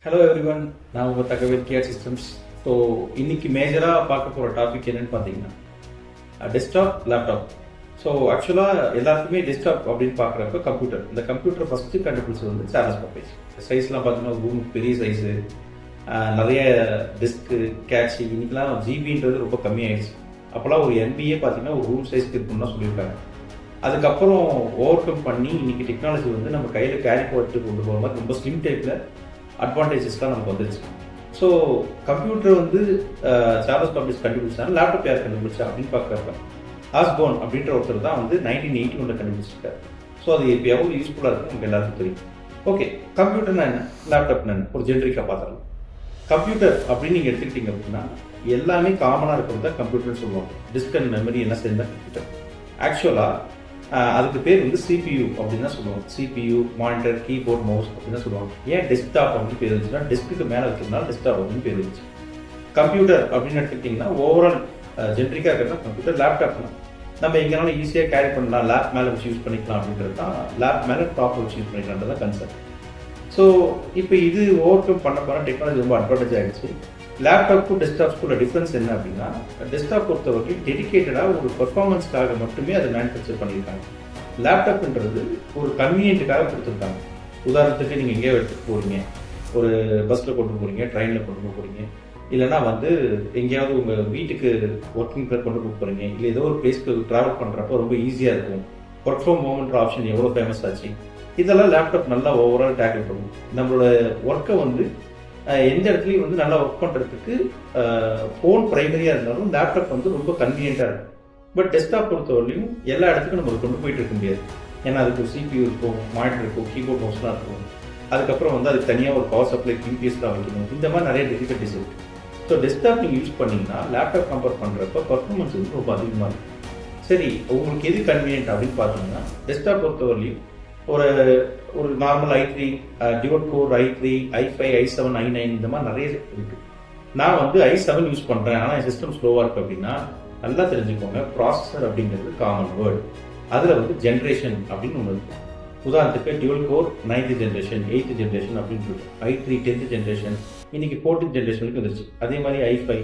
Hello everyone, நான் உங்கள் தகவல் கேர் சிஸ்டம்ஸ். ஸோ இன்னைக்கு மேஜராக பார்க்க போகிற டாபிக் என்னன்னு பார்த்தீங்கன்னா டெஸ்க்டாப், லேப்டாப். ஸோ ஆக்சுவலாக எல்லாருக்குமே டெஸ்க்டாப் அப்படின்னு பார்க்குறப்ப கம்ப்யூட்டர். இந்த கம்ப்யூட்டர் ஃபஸ்ட்டு கண்டுபிடிச்சது வந்து சார்லஸ் பப்பேஜ். சைஸ்லாம் பார்த்தீங்கன்னா ரூம் பெரிய சைஸு, நிறைய டிஸ்க்கு, கேட்சி. இன்னைக்கெலாம் ஜிபின்றது ரொம்ப கம்மியாயிடுச்சு. அப்போல்லாம் ஒரு NBA பார்த்தீங்கன்னா ஒரு ரூம் சைஸ்க்கு இருக்குன்னு சொல்லியிருக்காங்க. அதுக்கப்புறம் ஓவர் கம் பண்ணி இன்னைக்கு டெக்னாலஜி வந்து நம்ம கையில் கேரி போட்டு கொண்டு போகிற மாதிரி ரொம்ப ஸ்லிம் டைப்பில் அட்வான்டேஜஸ்லாம் நமக்கு வந்துருச்சு. ஸோ கம்ப்யூட்டர் வந்து சார்லஸ் பப்பேஜ் கண்டுபிடிச்சாங்க. லேப்டாப் யார் கண்டுபிடிச்சா அப்படின்னு பார்க்குறப்ப ஆஸ்போர்ன் அப்படின்ற ஒருத்தர் தான் வந்து 1981 கண்டுபிடிச்சிருக்காரு. ஸோ அது இப்போ எவ்வளோ யூஸ்ஃபுல்லாக இருக்கும் நமக்கு எல்லாருக்கும் தெரியும். ஓகே, கம்ப்யூட்டர்னா என்ன, லேப்டாப்னா என்ன, ஒரு ஜென்ரிக்காக பார்த்துடலாம். கம்ப்யூட்டர் அப்படின்னு நீங்கள் எடுத்துக்கிட்டீங்க அப்படின்னா எல்லாமே காமனாக இருக்கிறது தான் கம்ப்யூட்டர்னு சொல்லுவாங்க. டிஸ்க் அண்ட் மெமரி என்ன சேர்ந்தா கம்ப்யூட்டர். ஆக்சுவலாக அதுக்கு பேர் வந்து CPU அப்படின்னு தான் சொல்லுவாங்க. CPU, மானிட்டர், கீபோர்ட், மவுஸ் அப்படின்னு தான் சொல்லுவாங்க. ஏன் டெஸ்க்டாப் அப்படின்னு பேர் இருந்துச்சுன்னா டெஸ்க்கு மேலே வச்சிருந்தாலும் டெஸ்க்டாப் அப்படின்னு பேர் இருந்துச்சு. கம்ப்யூட்டர் அப்படின்னு எடுத்துக்கிட்டிங்கன்னா ஓவரால் ஜென்ரிக்காக இருக்கிறதா கம்ப்யூட்டர். லேப்டாப்னா நம்ம எங்கேனாலும் ஈஸியாக கேரி பண்ணலாம், லேப் மேலே வச்சு யூஸ் பண்ணிக்கலாம் அப்படின்றது தான். லேப் மேலே டாப் வச்சு யூஸ் பண்ணிக்கலான்றது தான் கன்செப்ட். ஸோ இப்போ இது ஓவர் கம் பண்ண போகிற டெக்னாலஜி ரொம்ப அட்வான்டேஜ் ஆகிடுச்சு. லேப்டாப்புக்கும் டெஸ்க்டாப்ஸ்க்குள்ள டிஃப்ரென்ஸ் என்ன அப்படின்னா, டெஸ்க்டாப் பொறுத்தவரைக்கும் டெடிக்கேட்டடாக ஒரு பெர்ஃபார்மன்ஸ்க்காக மட்டுமே அதை மேனுஃபேக்சர் பண்ணியிருக்காங்க. லேப்டாப்ன்றது ஒரு கன்வீனியன்ட்டுக்காக கொடுத்துருக்காங்க. உதாரணத்துக்கு நீங்கள் எங்கேயோ எடுத்துகிட்டு போகிறீங்க, ஒரு பஸ்ஸில் கொண்டு போகிறீங்க, ட்ரெயினில் கொண்டு போகிறீங்க, இல்லைனா வந்து எங்கேயாவது உங்கள் வீட்டுக்கு ஒர்க்கிங் கொண்டு போகிறீங்க, இல்லை ஏதோ ஒரு பிளேஸ்க்கு ட்ராவல் பண்ணுறப்போ ரொம்ப ஈஸியாக இருக்கும். ஒர்க் ஃப்ரம் ஹோம்ன்ற ஆப்ஷன் எவ்வளோ ஃபேமஸ் ஆச்சு, இதெல்லாம் லேப்டாப் நல்லா ஓவரால் டேக்கிள் பண்ணும். நம்மளோட ஒர்க்கை வந்து எந்த இடத்துலையும் வந்து நல்லா ஒர்க் பண்ணுறதுக்கு ஃபோன் ப்ரைமரியாக இருந்தாலும் லேப்டாப் வந்து ரொம்ப கன்வீனியண்ட்டாக இருக்கும். பட் டெஸ்க்டாப் பொறுத்தவரையிலையும் எல்லா இடத்துக்கும் நம்ம கொண்டு போயிட்டு இருக்க முடியாது. ஏன்னா அதுக்கு ஒரு CPU இருக்கும், மானிட்டர் இருக்கும், கீபோர்ட் மவுஸ்லாம் இருக்கும். அதுக்கப்புறம் வந்து அதுக்கு தனியாக ஒரு பவர் சப்ளை UPSலாம் வைக்கணும். இந்த மாதிரி நிறைய டிஃபிகல்ட்டிஸ் இருக்குது. ஸோ டெஸ்க்டாப் நீங்கள் யூஸ் பண்ணிங்கன்னா லேப்டாப் கம்பேர் பண்ணுறப்ப பர்ஃபார்மன்ஸ் வந்து ரொம்ப அதிகமாக இருக்கும். சரி, உங்களுக்கு எது கன்வீனியன்ட் அப்படின்னு பார்த்தீங்கன்னா டெஸ்க்டாப் பொறுத்தவரையிலையும் ஒரு normal i3, Dude core i3, i5, i7, i9 இந்த மாதிரி நிறைய இருக்குது. நான் வந்து i7 யூஸ் பண்ணுறேன், ஆனால் என் சிஸ்டம் ஸ்லோவாக இருக்குது அப்படின்னா நல்லா தெரிஞ்சுக்கோங்க. ப்ராசஸர் அப்படிங்கிறது காமன் வேர்டு. அதில் வந்து ஜென்ரேஷன் அப்படின்னு ஒன்று இருக்குது. உதாரணத்துக்கு dual core 9th generation, 8th generation அப்படின்னு இருக்கும். i3 10th ஜென்ரேஷன், இன்னைக்கு 14th ஜென்ரேஷனுக்கு வந்துருச்சு. அதே மாதிரி i5,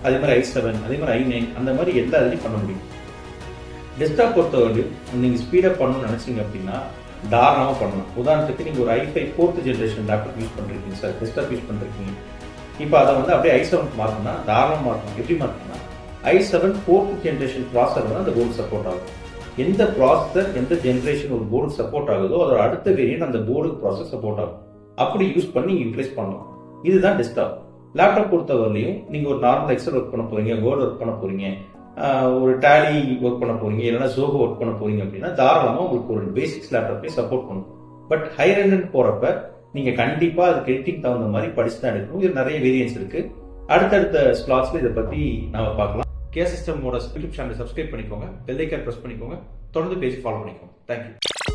அதே மாதிரி i7, அதே மாதிரி i9, அந்த மாதிரி எல்லா இதுலையும் பண்ண முடியும். டெஸ்க்டாப் பொறுத்தவரையும் நீங்கள் ஸ்பீடப் பண்ணணும்னு நினச்சிங்க அப்படின்னா தாராளமாக பண்ணலாம். உதாரணத்துக்கு நீங்கள் ஒரு i5 4th generation laptop use பண்ணுறீங்க சார், டெஸ்க்டாப் யூஸ் பண்ணுறீங்க. இப்போ அதை வந்து அப்படியே i7 மாற்றினா தாராளமாக மாற்றணும். எப்படி மாற்றினா i7 4th ஜென்ரேஷன் ப்ராசஸர் வந்து அந்த போர்டு சப்போர்ட் ஆகும். எந்த ப்ராசஸர் எந்த ஜென்ரேஷன் ஒரு போர்டு சப்போர்ட் ஆகுதோ அதோட அடுத்த வேரியன்ட் அந்த போர்டு ப்ராசஸ் சப்போர்ட் ஆகும். அப்படி யூஸ் பண்ணி நீங்கள் யூட்டிலைஸ் பண்ணலாம். இதுதான் டெஸ்க்டாப். லேப்டாப் பொறுத்தவரையிலையும் நீங்கள் ஒரு நார்மல் எக்ஸல் ஒர்க் பண்ண போகிறீங்க, வேர்ட் ஒர்க் பண்ண போகிறீங்க, ஒரு டேலி ஒர்க் பண்ண போறீங்க, இல்லைன்னா ஜோகோ ஒர்க் பண்ண போறீங்க அப்படின்னா தாராளமாக உங்களுக்கு ஒரு பேசிக்ஸ் லேப்டாப்பே சப்போர்ட் பண்ணும். பட் ஹையர் எண்ட் போறப்ப நீங்க கண்டிப்பா அதுக்கு எடிட்டிங் தகுந்த மாதிரி படிச்சு தான் எடுக்கணும். இது நிறைய வேரியன்ஸ் இருக்கு. அடுத்தடுத்த ஸ்லாட்ஸ்ல இதை பத்தி நாம பார்க்கலாம். கேர் சிஸ்டமோட யூடியூப் சேனலை சப்ஸ்கிரைப் பண்ணிக்கோங்க, பெல் ஐகான் பிரஸ் பண்ணிக்கோங்க, தொடர்ந்து பேஜ் ஃபாலோ பண்ணிக்கோங்க. தேங்க்யூ.